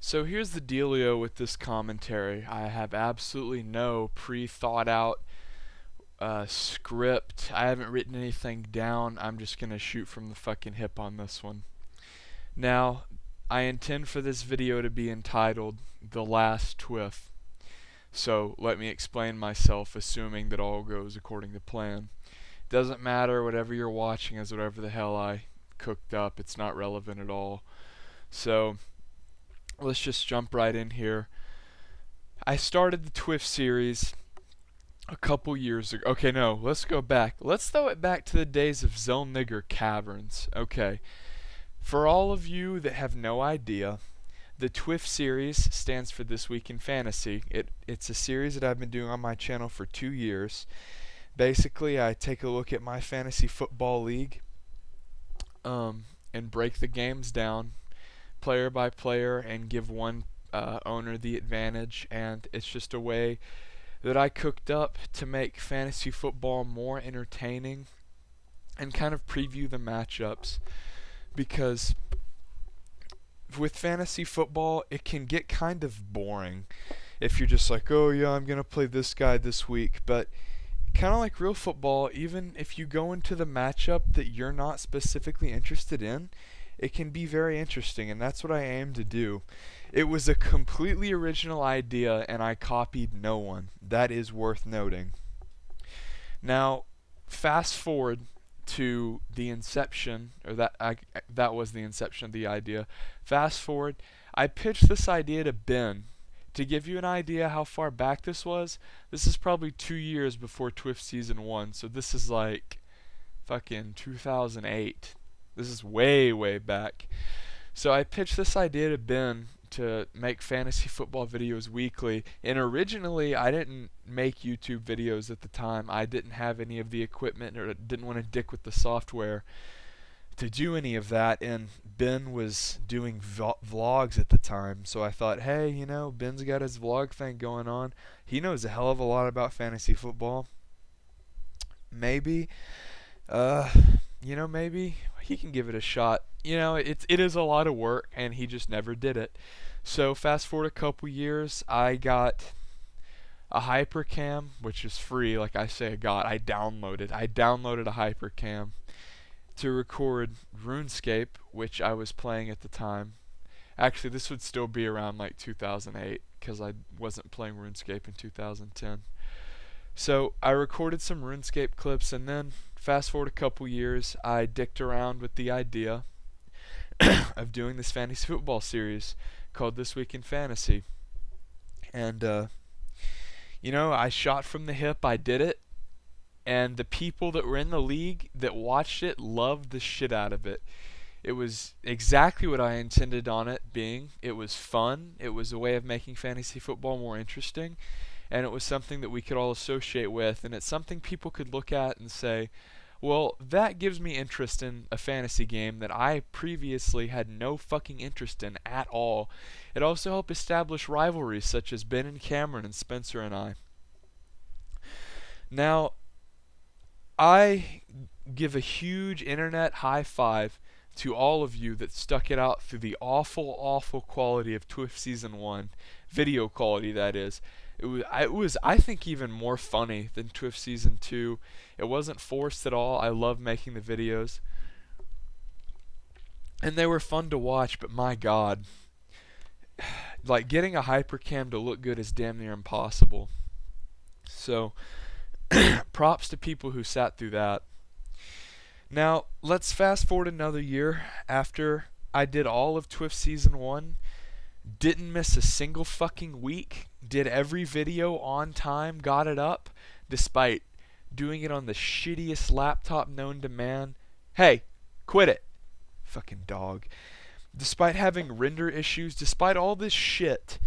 So here's the dealio with this commentary. I have absolutely no pre-thought out script. I haven't written anything down. I'm just gonna shoot from the fucking hip on this one. Now, I intend for this video to be entitled The Last TWIF. So let me explain myself, assuming that all goes according to plan. Doesn't matter, whatever you're watching is whatever the hell I cooked up. It's not relevant at all. So let's just jump right in here. I started the TWIF series a couple years ago. Okay, no, let's go back. Let's throw it back to the days of Zellniger Caverns. Okay, for all of you that have no idea, the TWIF series stands for This Week in Fantasy. It's a series that I've been doing on my channel for 2 years. Basically, I take a look at my fantasy football league and break the games down player by player and give one owner the advantage, and it's just a way that I cooked up to make fantasy football more entertaining and kind of preview the matchups, because with fantasy football it can get kind of boring if you're just like, oh yeah, I'm gonna play this guy this week. But kind of like real football, even if you go into the matchup that you're not specifically interested in, it can be very interesting, and that's what I aim to do. It was a completely original idea, and I copied no one. That is worth noting. Now, fast forward to the inception, or that was the inception of the idea. Fast forward, I pitched this idea to Ben. To give you an idea how far back this is probably 2 years before TWIF Season 1, so this is like fucking 2008. This is way, way back. So I pitched this idea to Ben to make fantasy football videos weekly, and originally I didn't make YouTube videos at the time. I didn't have any of the equipment, or didn't want to dick with the software to do any of that, and Ben was doing vlogs at the time, so I thought, hey, Ben's got his vlog thing going on. He knows a hell of a lot about fantasy football. Maybe maybe he can give it a shot. It is a lot of work, and he just never did it. So fast forward a couple years, I got a Hypercam, which is free. Like I say, I downloaded a Hypercam to record RuneScape, which I was playing at the time. Actually, this would still be around like 2008, because I wasn't playing RuneScape in 2010. So I recorded some RuneScape clips, and then fast forward a couple years, I dicked around with the idea of doing this fantasy football series called This Week in Fantasy. And I shot from the hip. I did it, and the people that were in the league that watched it loved the shit out of it. It was exactly what I intended on it being. It was fun. It was a way of making fantasy football more interesting, and it was something that we could all associate with, and it's something people could look at and say, well, that gives me interest in a fantasy game that I previously had no fucking interest in at all. It also helped establish rivalries such as Ben and Cameron and Spencer and I. Now, I give a huge internet high five to all of you that stuck it out through the awful, awful quality of TWIF Season 1. Video quality, that is. It was, I think, even more funny than TWIF Season 2. It wasn't forced at all. I love making the videos, and they were fun to watch, but my god, like, getting a Hypercam to look good is damn near impossible. So props to people who sat through that. Now, let's fast forward another year after I did all of TWIF Season 1. Didn't miss a single fucking week. Did every video on time. Got it up, despite doing it on the shittiest laptop known to man. Hey, quit it. Fucking dog. Despite having render issues, despite all this shit,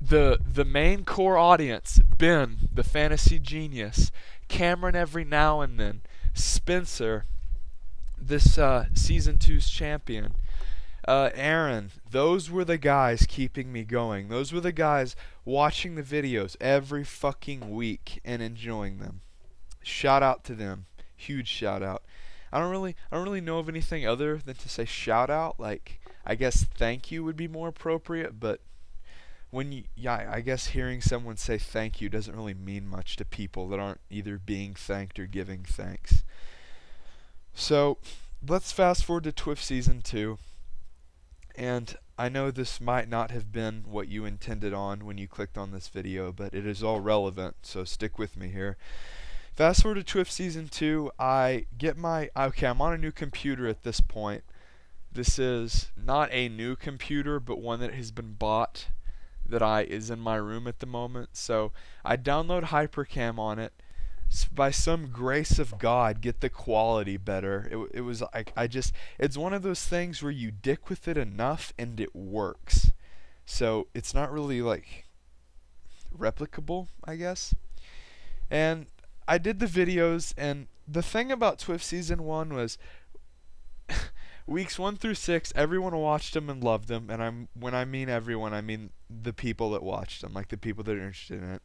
the main core audience, Ben, the fantasy genius, Cameron every now and then, Spencer, this Season 2's champion, Aaron, those were the guys keeping me going. Those were the guys watching the videos every fucking week and enjoying them. Shout out to them. Huge shout out. I don't really know of anything other than to say shout out. Like, I guess thank you would be more appropriate, but yeah, I guess hearing someone say thank you doesn't really mean much to people that aren't either being thanked or giving thanks. So let's fast forward to TWIF Season 2. And I know this might not have been what you intended on when you clicked on this video, but it is all relevant, so stick with me here. Fast forward to TWIF Season 2, okay, I'm on a new computer at this point. This is not a new computer, but one that has been bought that is in my room at the moment. So I download Hypercam on it. By some grace of God, get the quality better. It was like it's one of those things where you dick with it enough and it works. So it's not really like replicable, I guess. And I did the videos, and the thing about TWIF Season 1 was weeks 1 through 6, everyone watched them and loved them. And when I mean everyone, I mean the people that watched them, like the people that are interested in it.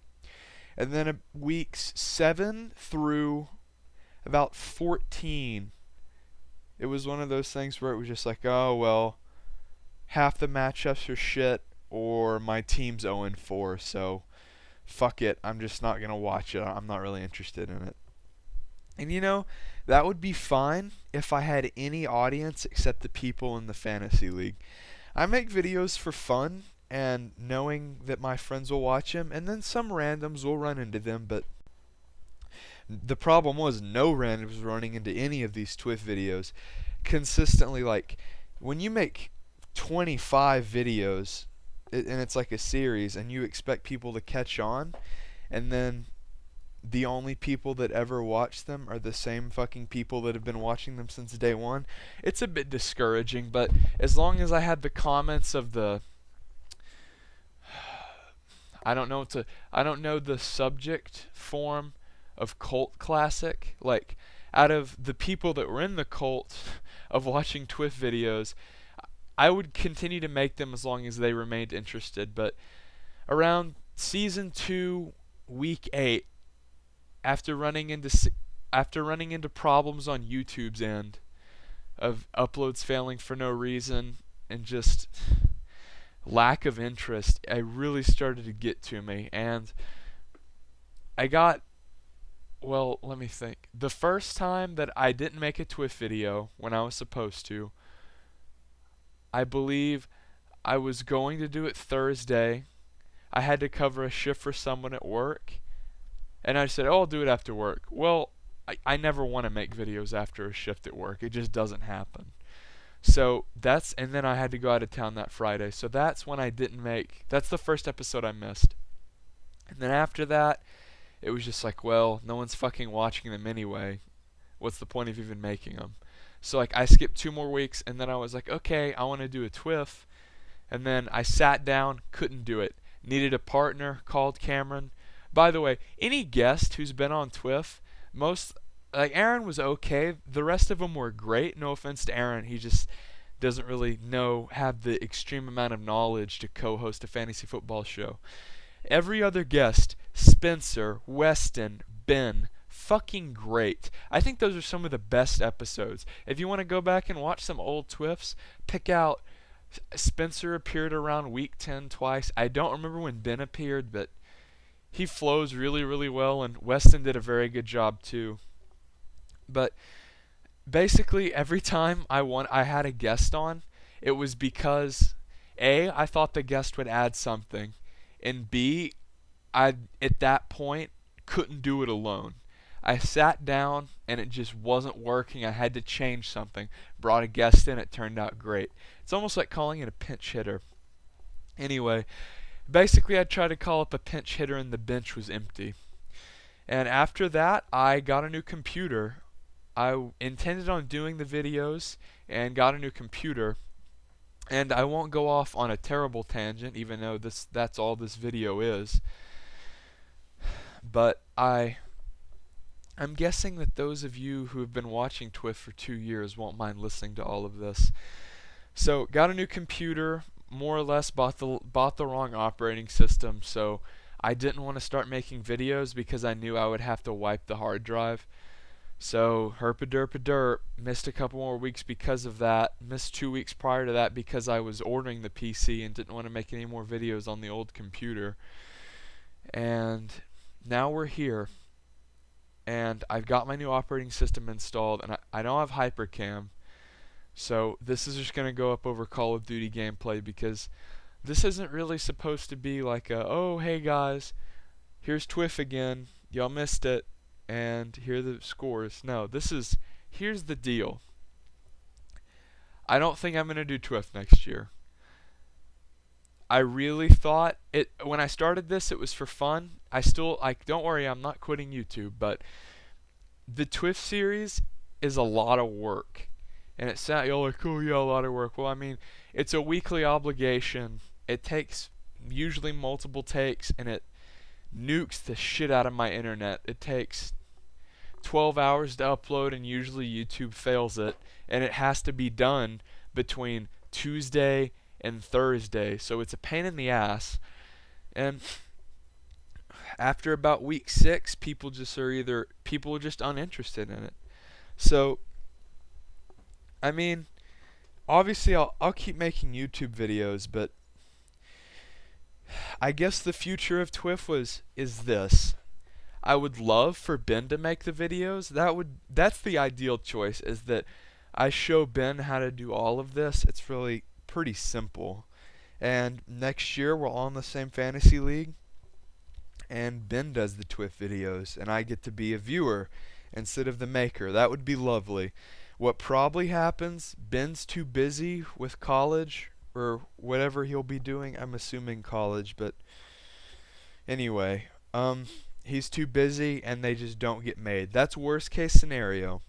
And then weeks 7 through about 14, it was one of those things where it was just like, oh, well, half the matchups are shit, or my team's 0-4, so fuck it, I'm just not going to watch it. I'm not really interested in it. And you know, that would be fine if I had any audience except the people in the fantasy league. I make videos for fun, and knowing that my friends will watch them, and then some randoms will run into them, but the problem was no randoms running into any of these TWIF videos consistently. Like, when you make 25 videos, and it's like a series, and you expect people to catch on, and then the only people that ever watch them are the same fucking people that have been watching them since day one, it's a bit discouraging. But as long as I had the comments of the I don't know the subject form of cult classic. Like, out of the people that were in the cult of watching TWIF videos, I would continue to make them as long as they remained interested. But around Season 2, Week 8, after running into problems on YouTube's end of uploads failing for no reason and just lack of interest, it really started to get to me. And let me think. The first time that I didn't make a TWIF video when I was supposed to, I believe I was going to do it Thursday. I had to cover a shift for someone at work, and I said, oh, I'll do it after work. Well, I never want to make videos after a shift at work. It just doesn't happen. So and then I had to go out of town that Friday. So that's when that's the first episode I missed. And then after that, it was just like, well, no one's fucking watching them anyway. What's the point of even making them? So like, I skipped 2 more weeks, and then I was like, okay, I want to do a TWIF. And then I sat down, couldn't do it. Needed a partner, called Cameron. By the way, any guest who's been on TWIF, like Aaron was okay. The rest of them were great. No offense to Aaron, he just doesn't really have the extreme amount of knowledge to co-host a fantasy football show. Every other guest, Spencer, Weston, Ben, fucking great. I think those are some of the best episodes. If you want to go back and watch some old TWIFs, pick out Spencer appeared around week 10 twice. I don't remember when Ben appeared, but he flows really, really well, and Weston did a very good job too. But basically, every time I had a guest on, it was because A, I thought the guest would add something, and B, I at that point couldn't do it alone. I sat down and it just wasn't working. I had to change something. Brought a guest in, it turned out great. It's almost like calling it a pinch hitter. Anyway, basically I tried to call up a pinch hitter and the bench was empty. And after that, I got a new computer. I intended on doing the videos and got a new computer. And I won't go off on a terrible tangent, even though that's all this video is. But I'm guessing that those of you who have been watching TWIF for 2 years won't mind listening to all of this. So, got a new computer, more or less bought the wrong operating system, so I didn't want to start making videos because I knew I would have to wipe the hard drive. So herpa derp, missed a couple more weeks because of that. Missed 2 weeks prior to that because I was ordering the PC and didn't want to make any more videos on the old computer. And now we're here, and I've got my new operating system installed, and I don't have Hypercam. So this is just going to go up over Call of Duty gameplay because this isn't really supposed to be like a, oh hey guys, here's TWIF again, y'all missed it, and here are the scores. No, this is, here's the deal. I don't think I'm going to do TWIF next year. I really thought it when I started this it was for fun. I still like, don't worry, I'm not quitting YouTube, but the TWIF series is a lot of work. And it sounds, you're like, oh yeah, a lot of work. Well, I mean, it's a weekly obligation. It takes usually multiple takes, and it nukes the shit out of my internet. It takes 12 hours to upload, and usually YouTube fails it, and it has to be done between Tuesday and Thursday, so it's a pain in the ass. And after about week 6, people are just uninterested in it. So I mean, obviously I'll keep making YouTube videos, but I guess the future of TWIF is this. I would love for Ben to make the videos. That's the ideal choice, is that I show Ben how to do all of this. It's really pretty simple. And next year we're all in the same fantasy league, and Ben does the TWIF videos, and I get to be a viewer instead of the maker. That would be lovely. What probably happens, Ben's too busy with college or whatever he'll be doing. I'm assuming college, but anyway, he's too busy and they just don't get made. That's worst case scenario.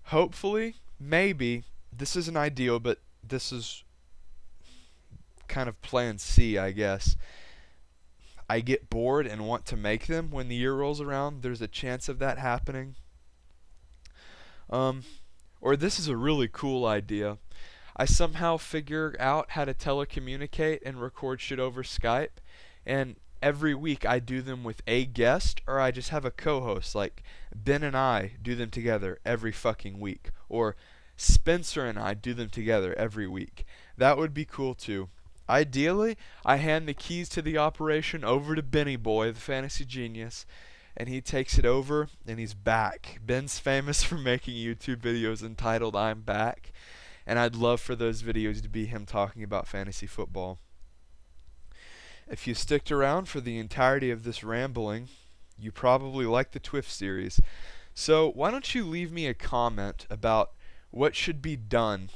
Hopefully, maybe, this isn't ideal, but this is kind of plan C, I guess. I get bored and want to make them when the year rolls around. There's a chance of that happening. Or this is a really cool idea. I somehow figure out how to telecommunicate and record shit over Skype, and every week I do them with a guest, or I just have a co-host, like Ben and I do them together every fucking week, or Spencer and I do them together every week. That would be cool too. Ideally, I hand the keys to the operation over to Benny Boy, the fantasy genius, and he takes it over, and he's back. Ben's famous for making YouTube videos entitled I'm Back, and I'd love for those videos to be him talking about fantasy football. If you sticked around for the entirety of this rambling, you probably like the TWIF series. So why don't you leave me a comment about what should be done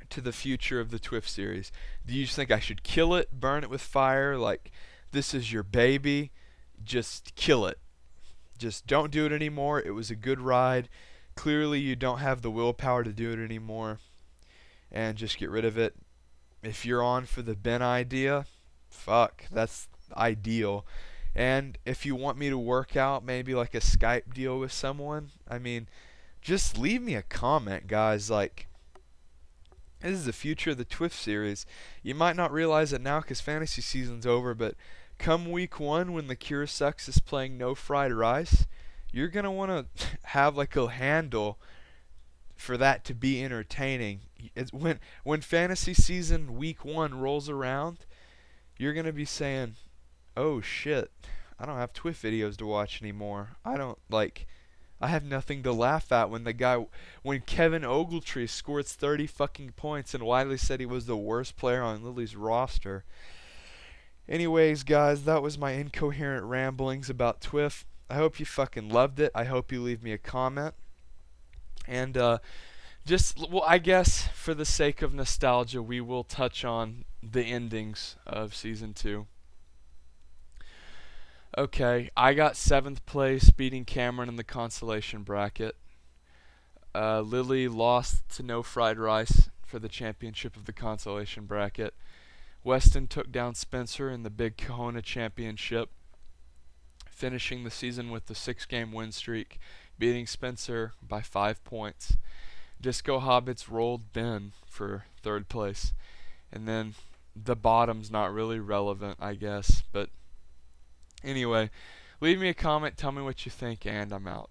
to the future of the TWIF series? Do you just think I should kill it, burn it with fire, like this is your baby? Just kill it. Just don't do it anymore. It was a good ride. Clearly you don't have the willpower to do it anymore, and just get rid of it. If you're on for the Ben idea, fuck, that's ideal. And if you want me to work out maybe like a Skype deal with someone, I mean, just leave me a comment, guys. Like, this is the future of the TWIF series. You might not realize it now because fantasy season's over, but come week 1 when the Cure Sucks is playing No Fried Rice, you're going to want to have like a handle for that to be entertaining. It's when fantasy season week 1 rolls around, you're going to be saying, oh shit, I don't have TWIF videos to watch anymore. I have nothing to laugh at when Kevin Ogletree scores 30 fucking points and Wiley said he was the worst player on Lily's roster. Anyways, guys, that was my incoherent ramblings about TWIF. I hope you fucking loved it. I hope you leave me a comment. And I guess for the sake of nostalgia, we will touch on the endings of Season 2. Okay, I got 7th place, beating Cameron in the consolation bracket. Lily lost to No Fried Rice for the championship of the consolation bracket. Weston took down Spencer in the Big Kahuna Championship, finishing the season with the 6-game win streak, beating Spencer by 5 points. Disco Hobbits rolled Ben for 3rd place. And then the bottom's not really relevant, I guess. But anyway, leave me a comment, tell me what you think, and I'm out.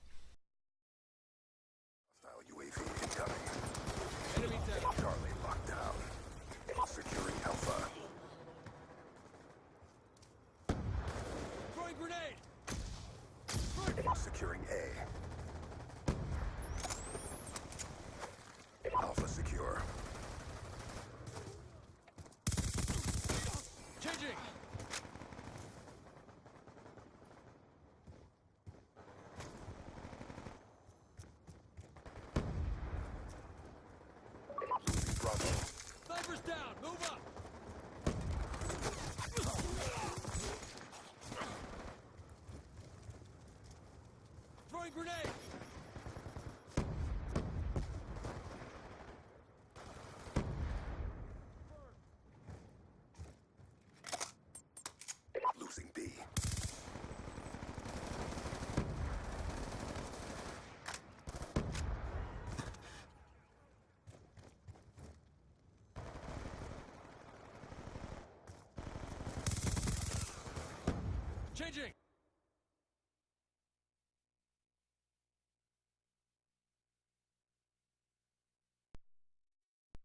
Securing A. Alpha secure. Changing! Losing Bravo. Sniper's down! Move up! Throwing grenade! Losing B. Changing!